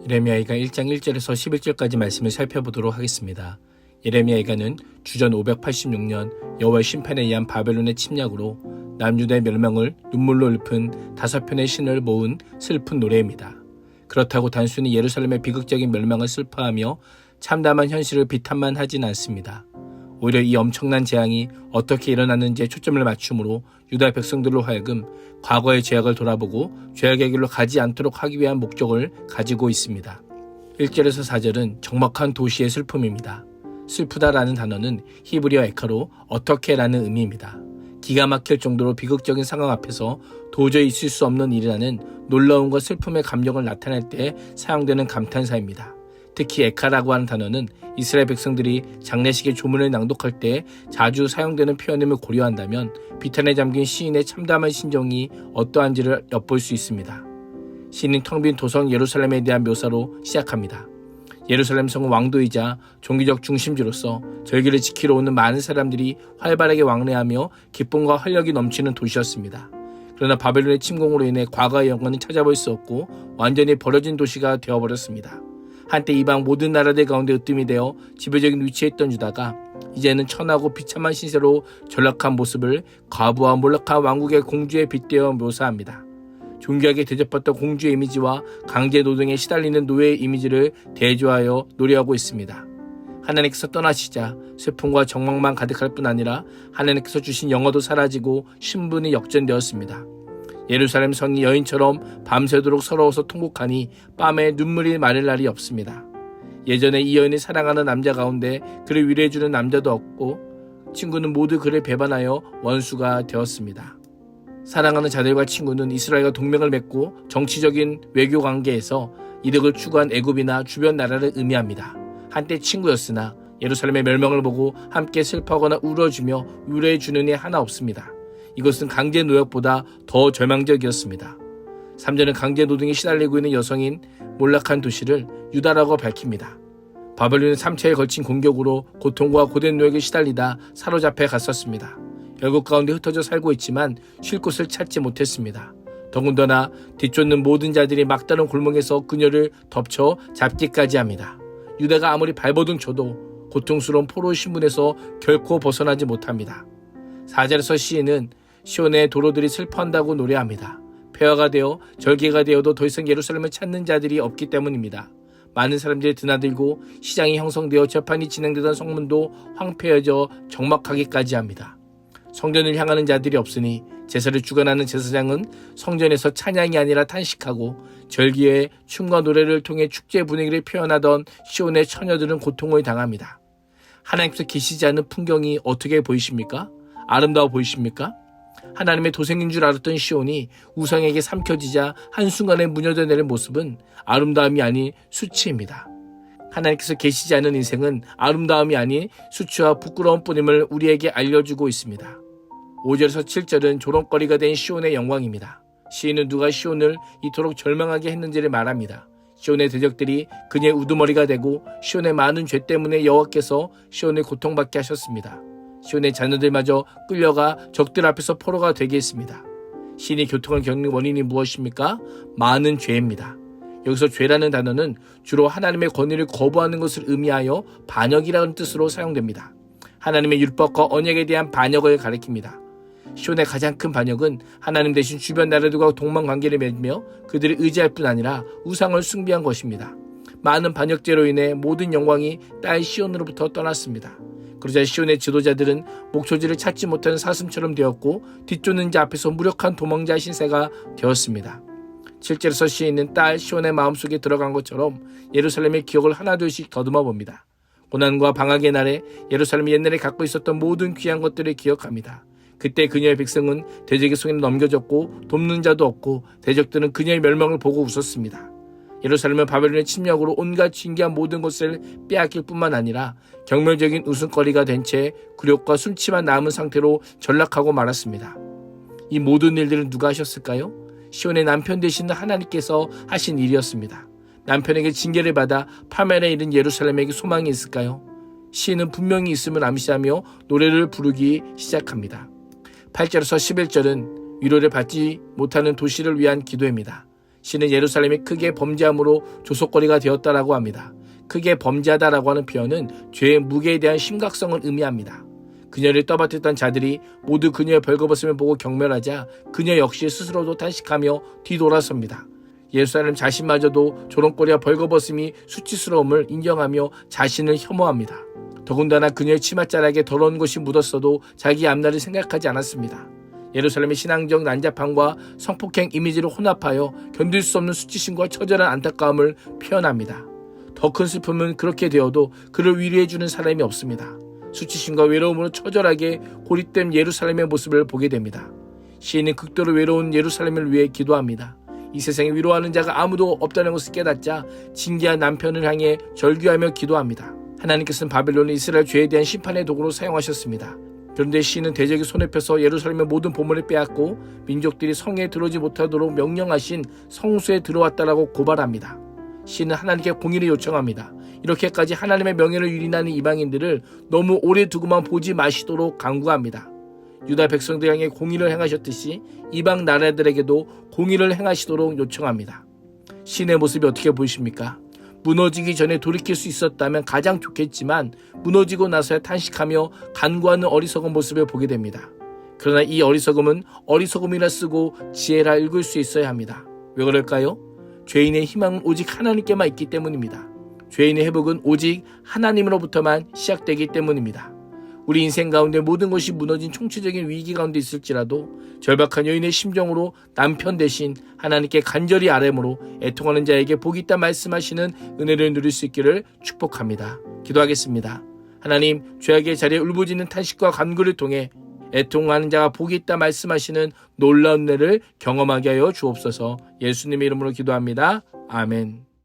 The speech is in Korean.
예레미야기가 1장 1절에서 11절까지 말씀을 살펴보도록 하겠습니다. 예레미야기가는 주전 586년 여호와의 심판에 의한 바벨론의 침략으로 남유다의 멸망을 눈물로 읊은 5편의 신을 모은 슬픈 노래입니다. 그렇다고 단순히 예루살렘의 비극적인 멸망을 슬퍼하며 참담한 현실을 비탄만 하진 않습니다. 오히려 이 엄청난 재앙이 어떻게 일어났는지에 초점을 맞춤으로 유다 백성들로 하여금 과거의 죄악을 돌아보고 죄악의 길로 가지 않도록 하기 위한 목적을 가지고 있습니다. 1절에서 4절은 적막한 도시의 슬픔입니다. 슬프다라는 단어는 히브리어 에카로 어떻게라는 의미입니다. 기가 막힐 정도로 비극적인 상황 앞에서 도저히 있을 수 없는 일이라는 놀라움과 슬픔의 감정을 나타낼 때 사용되는 감탄사입니다. 특히 에카라고 하는 단어는 이스라엘 백성들이 장례식의 조문을 낭독할 때 자주 사용되는 표현임을 고려한다면 비탄에 잠긴 시인의 참담한 심정이 어떠한지를 엿볼 수 있습니다. 시인은 텅 빈 도성 예루살렘에 대한 묘사로 시작합니다. 예루살렘 성은 왕도이자 종교적 중심지로서 절기를 지키러 오는 많은 사람들이 활발하게 왕래하며 기쁨과 활력이 넘치는 도시였습니다. 그러나 바벨론의 침공으로 인해 과거의 영광은 찾아볼 수 없고 완전히 버려진 도시가 되어버렸습니다. 한때 이방 모든 나라들 가운데 으뜸이 되어 지배적인 위치에 있던 유다가 이제는 천하고 비참한 신세로 전락한 모습을 과부와 몰락한 왕국의 공주에 빗대어 묘사합니다. 존귀하게 대접받던 공주의 이미지와 강제 노동에 시달리는 노예의 이미지를 대조하여 노래하고 있습니다. 하나님께서 떠나시자 슬픔과 정막만 가득할 뿐 아니라 하나님께서 주신 영어도 사라지고 신분이 역전되었습니다. 예루살렘 성이 여인처럼 밤새도록 서러워서 통곡하니 밤에 눈물이 마를 날이 없습니다. 예전에 이 여인을 사랑하는 남자 가운데 그를 위로해주는 남자도 없고 친구는 모두 그를 배반하여 원수가 되었습니다. 사랑하는 자들과 친구는 이스라엘과 동맹을 맺고 정치적인 외교 관계에서 이득을 추구한 애굽이나 주변 나라를 의미합니다. 한때 친구였으나 예루살렘의 멸망을 보고 함께 슬퍼하거나 울어주며 위로해주는 이 하나 없습니다. 이것은 강제 노역보다 더 절망적이었습니다. 3절은 강제 노동에 시달리고 있는 여성인 몰락한 도시를 유다라고 밝힙니다. 바벨론은 3차에 걸친 공격으로 고통과 고된 노역에 시달리다 사로잡혀 갔었습니다. 열국 가운데 흩어져 살고 있지만 쉴 곳을 찾지 못했습니다. 더군다나 뒤쫓는 모든 자들이 막다른 골목에서 그녀를 덮쳐 잡기까지 합니다. 유다가 아무리 발버둥 쳐도 고통스러운 포로의 신분에서 결코 벗어나지 못합니다. 4절에서 시인은 시온의 도로들이 슬퍼한다고 노래합니다. 폐허가 되어 절개가 되어도 더 이상 예루살렘을 찾는 자들이 없기 때문입니다. 많은 사람들이 드나들고 시장이 형성되어 재판이 진행되던 성문도 황폐해져 적막하기까지 합니다. 성전을 향하는 자들이 없으니 제사를 주관하는 제사장은 성전에서 찬양이 아니라 탄식하고 절기에 춤과 노래를 통해 축제 분위기를 표현하던 시온의 처녀들은 고통을 당합니다. 하나님께서 계시지 않는 풍경이 어떻게 보이십니까? 아름다워 보이십니까? 하나님의 도생인 줄 알았던 시온이 우상에게 삼켜지자 한순간에 무너져 내린 모습은 아름다움이 아닌 수치입니다. 하나님께서 계시지 않은 인생은 아름다움이 아닌 수치와 부끄러움 뿐임을 우리에게 알려주고 있습니다. 5절에서 7절은 조롱거리가 된 시온의 영광입니다. 시인은 누가 시온을 이토록 절망하게 했는지를 말합니다. 시온의 대적들이 그녀의 우두머리가 되고 시온의 많은 죄 때문에 여호와께서 시온을 고통받게 하셨습니다. 시온의 자녀들마저 끌려가 적들 앞에서 포로가 되게 했습니다. 시인이 교통을 겪는 원인이 무엇입니까? 많은 죄입니다. 여기서 죄라는 단어는 주로 하나님의 권위를 거부하는 것을 의미하여 반역이라는 뜻으로 사용됩니다. 하나님의 율법과 언약에 대한 반역을 가리킵니다. 시온의 가장 큰 반역은 하나님 대신 주변 나라들과 동맹관계를 맺으며 그들을 의지할 뿐 아니라 우상을 숭배한 것입니다. 많은 반역죄로 인해 모든 영광이 딸 시온으로부터 떠났습니다. 그러자 시온의 지도자들은 목초지를 찾지 못하는 사슴처럼 되었고 뒤쫓는 자 앞에서 무력한 도망자 신세가 되었습니다. 7절에서 시인은 딸 시온의 마음속에 들어간 것처럼 예루살렘의 기억을 하나둘씩 더듬어 봅니다. 고난과 방학의 날에 예루살렘이 옛날에 갖고 있었던 모든 귀한 것들을 기억합니다. 그때 그녀의 백성은 대적의 손에 넘겨졌고 돕는 자도 없고 대적들은 그녀의 멸망을 보고 웃었습니다. 예루살렘은 바벨론의 침략으로 온갖 진귀한 모든 것을 빼앗길 뿐만 아니라 경멸적인 웃음거리가 된 채 굴욕과 순치만 남은 상태로 전락하고 말았습니다. 이 모든 일들은 누가 하셨을까요? 시온의 남편 되시는 하나님께서 하신 일이었습니다. 남편에게 징계를 받아 파멸에 이른 예루살렘에게 소망이 있을까요? 시인은 분명히 있음을 암시하며 노래를 부르기 시작합니다. 8절에서 11절은 위로를 받지 못하는 도시를 위한 기도입니다. 시는 예루살렘이 크게 범죄함으로 조속거리가 되었다라고 합니다. 크게 범죄하다라고 하는 표현은 죄의 무게에 대한 심각성을 의미합니다. 그녀를 떠받쳤던 자들이 모두 그녀의 벌거벗음을 보고 경멸하자 그녀 역시 스스로도 탄식하며 뒤돌아섭니다. 예루살렘 자신마저도 조롱거리와 벌거벗음이 수치스러움을 인정하며 자신을 혐오합니다. 더군다나 그녀의 치맛자락에 더러운 것이 묻었어도 자기 앞날을 생각하지 않았습니다. 예루살렘의 신앙적 난잡함과 성폭행 이미지를 혼합하여 견딜 수 없는 수치심과 처절한 안타까움을 표현합니다. 더 큰 슬픔은 그렇게 되어도 그를 위로해주는 사람이 없습니다. 수치심과 외로움으로 처절하게 고립된 예루살렘의 모습을 보게 됩니다. 시인은 극도로 외로운 예루살렘을 위해 기도합니다. 이 세상에 위로하는 자가 아무도 없다는 것을 깨닫자 징계한 남편을 향해 절규하며 기도합니다. 하나님께서는 바벨론을 이스라엘 죄에 대한 심판의 도구로 사용하셨습니다. 그런데 시인은 대적이 손에 펴서 예루살렘의 모든 보물을 빼앗고 민족들이 성에 들어오지 못하도록 명령하신 성소에 들어왔다라고 고발합니다. 시인은 하나님께 공의를 요청합니다. 이렇게까지 하나님의 명예를 유린하는 이방인들을 너무 오래 두고만 보지 마시도록 간구합니다. 유다 백성들 향해 공의를 행하셨듯이 이방 나라들에게도 공의를 행하시도록 요청합니다. 시인의 모습이 어떻게 보이십니까? 무너지기 전에 돌이킬 수 있었다면 가장 좋겠지만 무너지고 나서야 탄식하며 간구하는 어리석은 모습을 보게 됩니다. 그러나 이 어리석음은 어리석음이라 쓰고 지혜라 읽을 수 있어야 합니다. 왜 그럴까요? 죄인의 희망은 오직 하나님께만 있기 때문입니다. 죄인의 회복은 오직 하나님으로부터만 시작되기 때문입니다. 우리 인생 가운데 모든 것이 무너진 총체적인 위기 가운데 있을지라도 절박한 여인의 심정으로 남편 대신 하나님께 간절히 아뢰므로 애통하는 자에게 복이 있다 말씀하시는 은혜를 누릴 수 있기를 축복합니다. 기도하겠습니다. 하나님, 죄악의 자리에 울부짖는 탄식과 간구를 통해 애통하는 자가 복이 있다 말씀하시는 놀라운 은혜를 경험하게 하여 주옵소서. 예수님의 이름으로 기도합니다. 아멘.